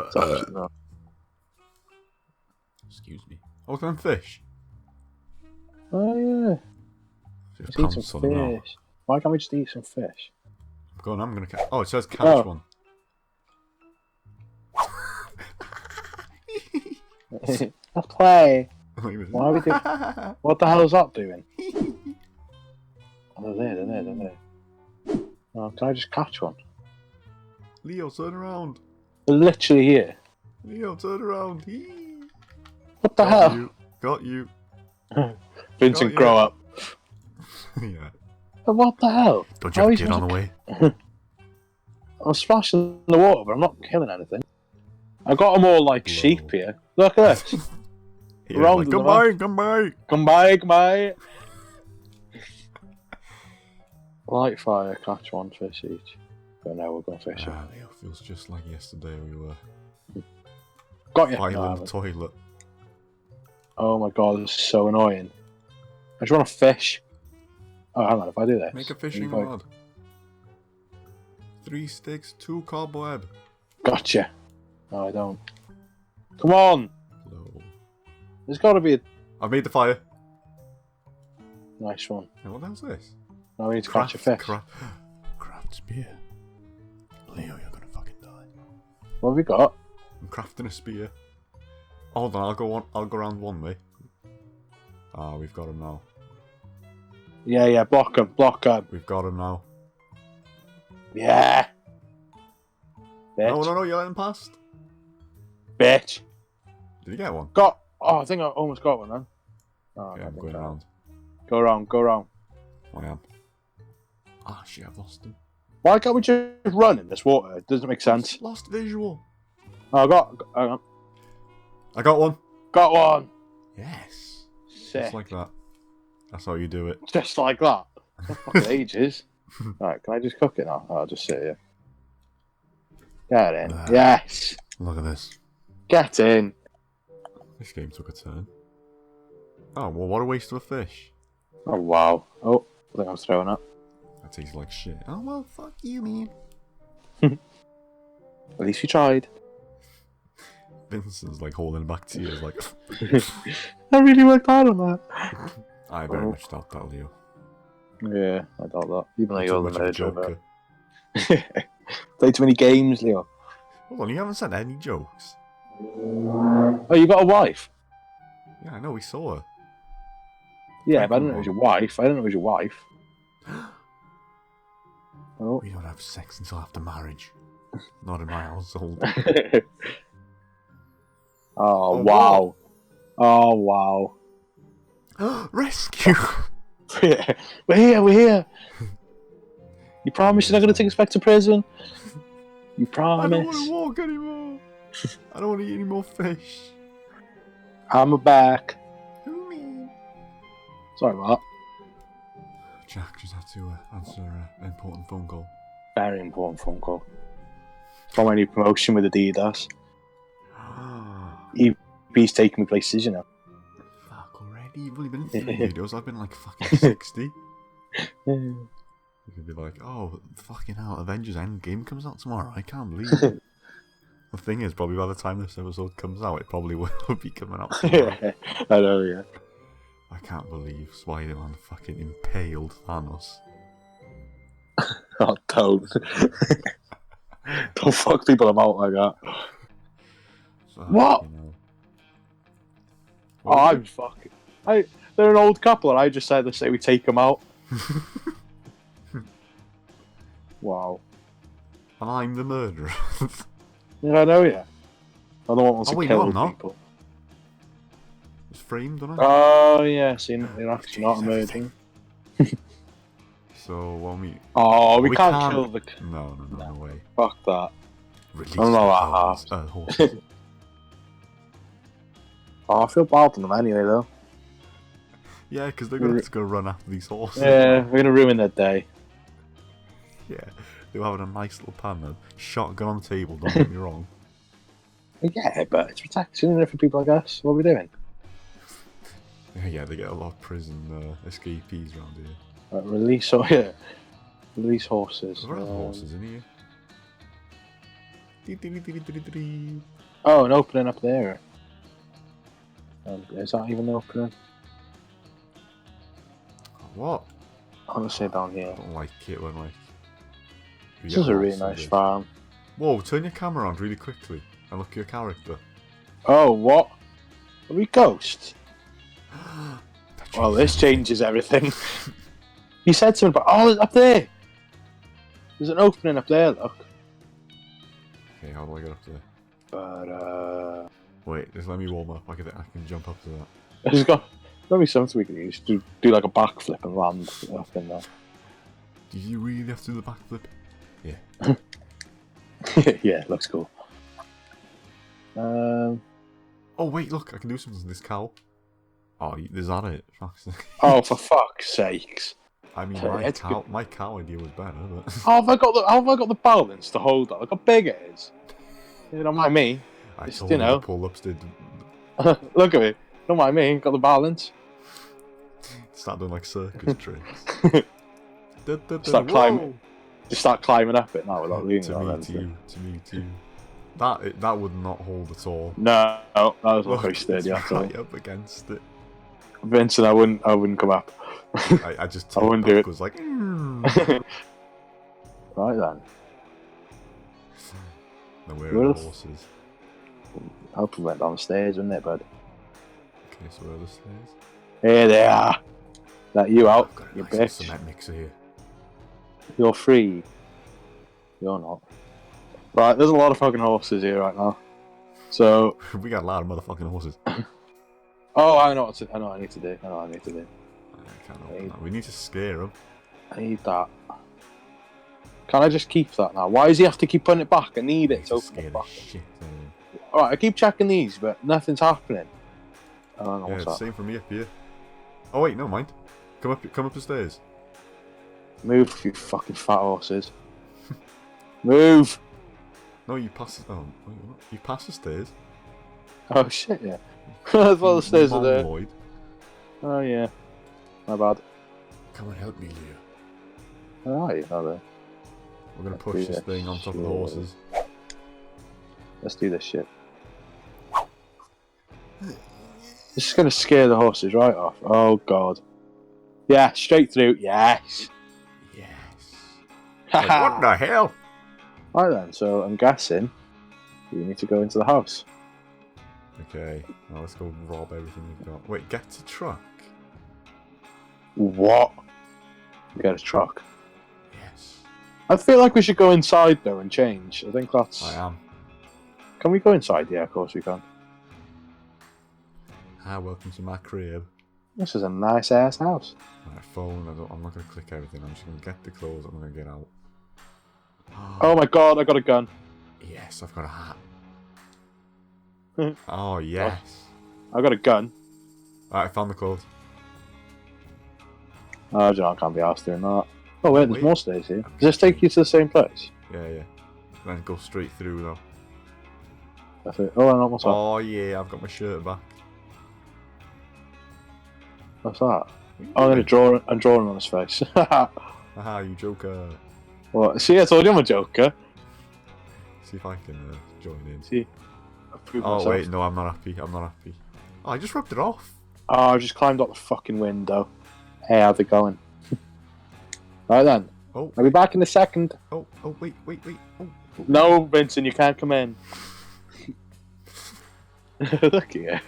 It's actually not. Excuse me. Oh, look at them fish. Oh yeah. Just Let's eat pounce some on them now. fish. Why can't we just eat some fish? Go on, I'm gonna catch. Oh, it says catch Oh. one. Let's play. Why Why are we doing? What the hell is that doing? Oh, they're there. Oh, can I just catch one? Leo, turn around. They're literally here. Leo, turn around. What the Got hell? you. Got you. Vincent, Got you. grow up. Yeah. What the hell? Don't you How have a are you kid on the way? I'm splashing the water, but I'm not killing anything. I got them all like Whoa. sheep here. Look at this. Yeah, Round like, in come the by, come by. Come by. Light fire, catch one fish each. But now we're going fishing. Leo feels just like yesterday we were Got you. fighting No, I in the haven't. toilet. Oh my god, this is so annoying. I just want to fish. Oh, hang on, if I do this. Make a fishing Like- rod. 3 sticks, 2 cobweb. Gotcha. No, I don't. Come on! Hello. There's got to be a I've made the fire. nice one. Hey, what the hell's this? Now we need to catch a fish. Craft spear. Leo, you're gonna fucking die. What have we got? I'm crafting a spear. Hold on, I'll go round one way. Ah, we've got him now. Yeah, block him. We've got him now. Yeah! Bitch. No, you're letting past. Bitch. Did you get one? Got. Oh, I think I almost got one then. Oh, Okay, no, I'm going around. Go around. I am. Ah, shit, I've lost him. Why can't we just run in this water? It doesn't make sense. Lost visual. Oh, hang on. I got one. Got one. Yes. Sick. Just like that. That's how you do it. Just like that. Fucking ages. Right, can I just cook it now? I'll just sit here. Get in. There. Yes. Look at this. Get in. This game took a turn. Oh, well, what a waste of a fish. Oh, wow. Oh, I think I was throwing up. That tastes like shit. Oh, well, fuck you, man. At least you tried. Vincent's like holding back tears, like, I really worked hard on that. I very much doubt that, Leo. Yeah, I doubt that. Even though Too you're much the of a murderer. joker. Play too many games, Leo. Hold on, you haven't said any jokes. Oh, you got a wife? Yeah, I know, we saw her. Yeah, but I didn't know it was your wife. I didn't know it was your wife. Oh. We don't have sex until after marriage. Not in my household. Oh, Oh, wow. Oh, wow. Rescue! We're here. You promise you're not going to take us back to prison? You I don't want promise? to walk anymore. I don't want to eat any more fish. I'm back. Who me? Sorry about Jack just had to answer an important phone call. that. Very important phone call. For my new promotion with Adidas. He's taking me places, you know. Fuck already. You've only been in 3 videos. I've been like fucking 60. You could be like, oh, fucking hell, Avengers Endgame comes out tomorrow. I can't believe it. The thing is, probably by the time this episode comes out, it probably will be coming out tomorrow. I know, yeah. I can't believe Spider-Man fucking impaled Thanos. Oh, don't. Don't fuck people about like that. What? You know. Oh, I'm fucking. They're an old couple, and I just said, let's say we take them out. Wow. And I'm the murderer. Yeah, I know, yeah. I'm the one who wants Oh, to wait, kill no, I'm not. people. It's framed, don't I? Oh, yeah, see, you're actually not murdering. So, when we... Oh, we We can't can't- kill the. No, no way. Fuck that. Release I don't know the what horses. Oh, I feel bad for them anyway, though. Yeah, because they're going to have to go run after these horses. Yeah, we're gonna ruin their day. Yeah. They were having a nice little pan then. Shotgun on the table, don't get me wrong. Yeah, but it's protection isn't it, for people like us. What are we doing? Yeah, they get a lot of prison escapees around here. Right, release, oh yeah. Release horses. There are horses in here. Oh, an opening up there. Is that even an opening? What? I'm gonna say down I here. don't like it when like. This is a really nice farm. Whoa! Turn your camera around really quickly and look at your character. Oh, what? Are we ghosts? Well, this changes everything. He said something about, oh, it's up there. There's an opening up there, look. Okay, how do I get up there? But, Wait, just let me warm up. I can jump up to that. there's got to be something we can use to do like a backflip and land up in there. Do you really have to do the backflip? Yeah. Yeah, looks cool. Oh wait, look, I can do something to this cow. Oh, is that it? Fuck's sake. Oh, for fuck's sakes. I mean, Okay, it's my cow idea was better, but... How have I got the balance to hold that? Look how big it is. You don't mind me. I Just, told you you know. the pull-ups did... Look at me. Don't mind me. Got the balance. Start doing like circus tricks. Start Whoa! climbing. Just start climbing up it now without leaning To on me anything. too. That would not hold at all. No, that was Look, very sturdy it's actually. right up against it. Vincent, I wouldn't come up. I just I wouldn't do it. was like, Right then. Now where Where are the the f- horses? I hope we went downstairs, wouldn't it, bud? Okay, so where are the stairs? Here they are. Let you out, I've got a you nice little bitch. cement mixer here. You're free. You're not. Right, there's a lot of fucking horses here right now. So, We got a lot of motherfucking horses. oh, I know what I need to do. I can't open that. We need to scare them. I need that. Can I just keep that now? Why does he have to keep putting it back? I need it to open scare it the back. shit out of them. Alright, I keep checking these, but nothing's happening. I don't know Yeah, what's it's the that. same for me up here. Oh wait, no mind. Come up the stairs. Move, you fucking fat horses. Move! No, you pass. Oh, wait, what? You pass the stairs. Oh shit, yeah. I thought the stairs are there. Mongoloid. Oh yeah. My bad. Come and help me, Leah. Alright, are they? We're gonna Let's push do this this thing on top of the shit. horses. Let's do this shit. This is gonna scare the horses right off. Oh god. Yeah, straight through. Yes. Yes. Like, what the hell? Right then, so I'm guessing we need to go into the house. Okay, now let's go rob everything we've got. Wait, get to truck. What? We got a truck. Yes. I feel like we should go inside though and change. I think that's. I am. Can we go inside? Yeah, of course we can. Hi, welcome to my crib. This is a nice ass house. My phone. I'm not gonna click everything. I'm just gonna get the clothes. I'm gonna get out. Oh my god, I got a gun. Yes, I've got a hat. Oh yes. I got a gun. Alright, I found the clothes. Oh, John, I can't be asked doing that. Oh wait, there's Wait. more stairs here. Does this take you to the same place? Yeah. Then go straight through though. That's it. Oh, no, what's that? Oh yeah, I've got my shirt back. What's that? Oh, I'm drawing on his face. Haha, you joker. What? See, I told you I'm a joker. See if I can join in. See, I've proved Oh myself. wait, no, I'm not happy. Oh, I just rubbed it off. Oh, I just climbed out the fucking window. Hey, how's it going? Right then. Oh, I'll be back in a second. oh, wait. Oh. No, Vincent, you can't come in. Look here.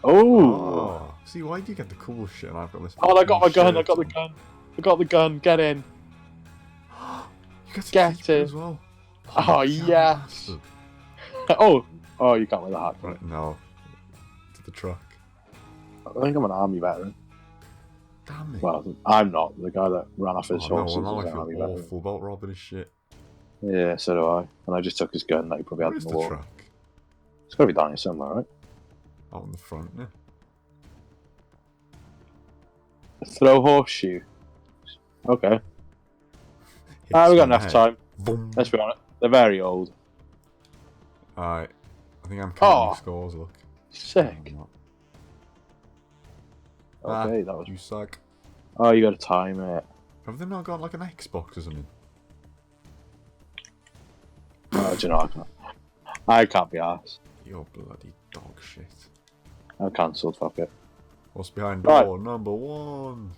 Oh. See, why do you get the cool shit and I've got this? Oh, I got my gun. I shirt got the on? gun. I got the gun. Get in. You get to Get keep it it. as well. Oh, you yes. bastard. Oh, you can't wear the hat. Right, no. To the truck. I think I'm an army veteran. Damn it. Well, I'm not. The guy that ran off his Oh, no, horses well, now is I an army feel veteran. awful about robbing his shit. Yeah, so do I. And I just took his gun that he probably had Where's in the the wall. truck? It's got to be down here somewhere, right? Out in the front, yeah. Throw horseshoe. Okay. Hits We got me in enough the head. time. Boom. Let's be honest. They're very old. Alright. I think I'm counting Oh. scores, look. Sick. I'm not. Okay, that was. You suck. Oh, you got to time it. Have they not got like an Xbox or something? Oh, do you know, I can't be arsed. You're bloody dog shit. I'm cancelled, fuck it. What's behind Right. door number 1?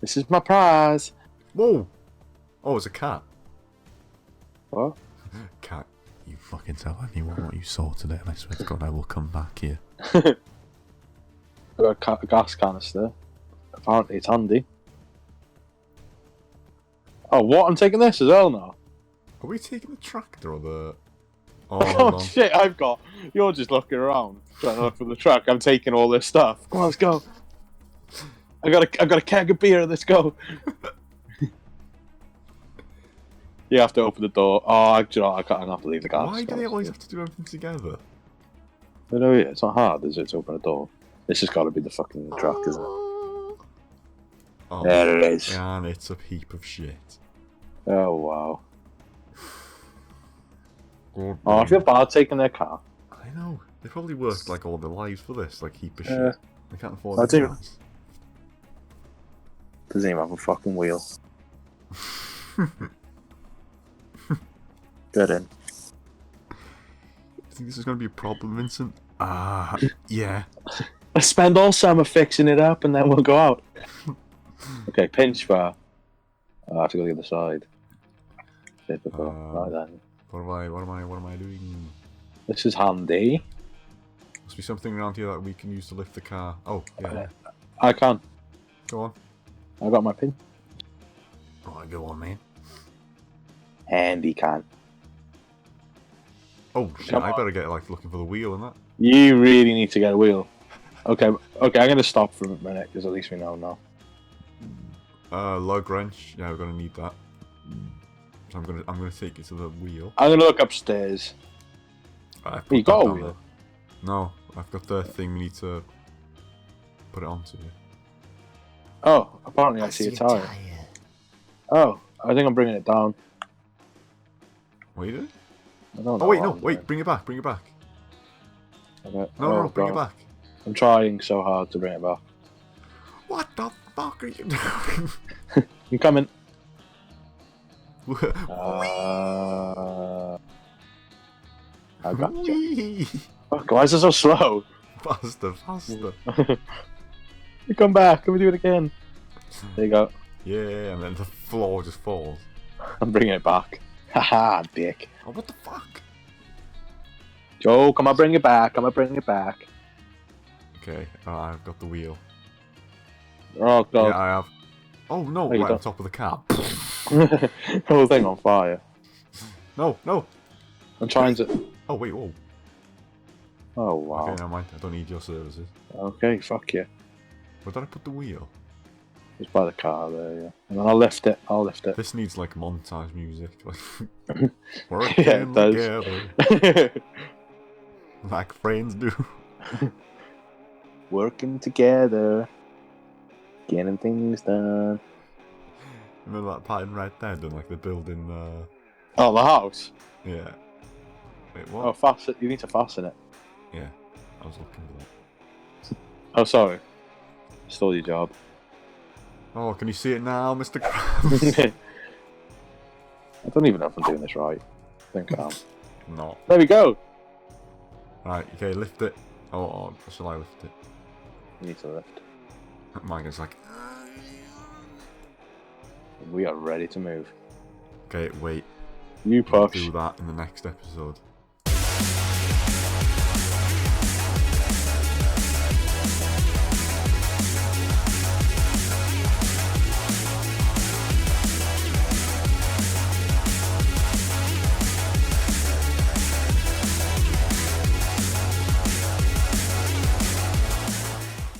This is my prize. Whoa! Oh, it's a cat. What? Cat, you fucking tell anyone what you saw today, and I swear to God, I will come back here. Got a gas canister. Apparently it's handy. Oh, what? I'm taking this as well now? Are we taking the tractor or the... Oh, Oh, hold on. shit, You're just looking around, trying to look for the truck. I'm taking all this stuff. Come on, let's go. I got a keg of beer, let's go. You have to open the door. Oh, do you know, I can't have to leave the gas. Why do they always have to do everything together? I know, it's not hard, is it, to open a door? This has got to be the fucking truck, isn't it? Oh, There it is. and it's a heap of shit. Oh, wow. God, Oh, I feel bad taking their car. I know. They probably worked like all their lives for this, like heap of Yeah. shit. They can't afford I it. do. Doesn't even have a fucking wheel. Get in. You think this is going to be a problem, Vincent? Yeah. I spend all summer fixing it up and then we'll go out. Okay, pinch bar. I have to go the other side. Typical. Right then. What am I doing? This is handy. Must be something around here that we can use to lift the car. Oh, yeah. I can. Go on. I got my pin. Right, go on, man. Handy can. Oh, shit, Come I on. better get, like, looking for the wheel and that. You really need to get a wheel. Okay, I'm going to stop for a minute because at least we know now. Lug wrench. Yeah, we're gonna need that. So I'm gonna take it to the wheel. I'm going to look upstairs. I You put got that a down wheel? there. No, I've got the thing we need to put it onto. Oh, apparently I see a tire. Oh, I think I'm bringing it down. What are you doing? I don't know Oh wait, what no, I'm wait, doing. bring it back, bring it back. Okay. No, Oh, no, bring it God. back. I'm trying so hard to bring it back. What the fuck are you doing? I'm coming. I got you. Whee! Fuck, why is it so slow? Faster, faster. You come back. Can we do it again? There you go. Yeah, and then the floor just falls. I'm bringing it back. Haha, dick. Oh, what the fuck? Joe, come on, bring it back. Come on, bring it back. Okay, I've got the wheel. Oh, God. Yeah, I have. Oh no, Oh, you right on don't. top of the car. The whole thing on fire. No, no. I'm trying to... Oh wait, whoa. Oh, wow. Okay, never mind. I don't need your services. Okay, fuck you. Where did I put the wheel? It's by the car there, yeah. And then I'll lift it. I'll lift it. This needs like montage music. Like, Yeah, working it does. together like friends do. Working together. Getting things done. Remember that pattern right there, done like the building. Oh, the house? Yeah. Wait, what? Oh, fasten. You need to fasten it. Yeah, I was looking for that. Oh, sorry. Stole your job. Oh, can you see it now, Mr. Krabs? I don't even know if I'm doing this right. I think I am. No. There we go. Right, okay, lift it. Oh, shall I lift it? You need to lift. Mine is like. We are ready to move. Okay, wait. You We'll push. do that in the next episode.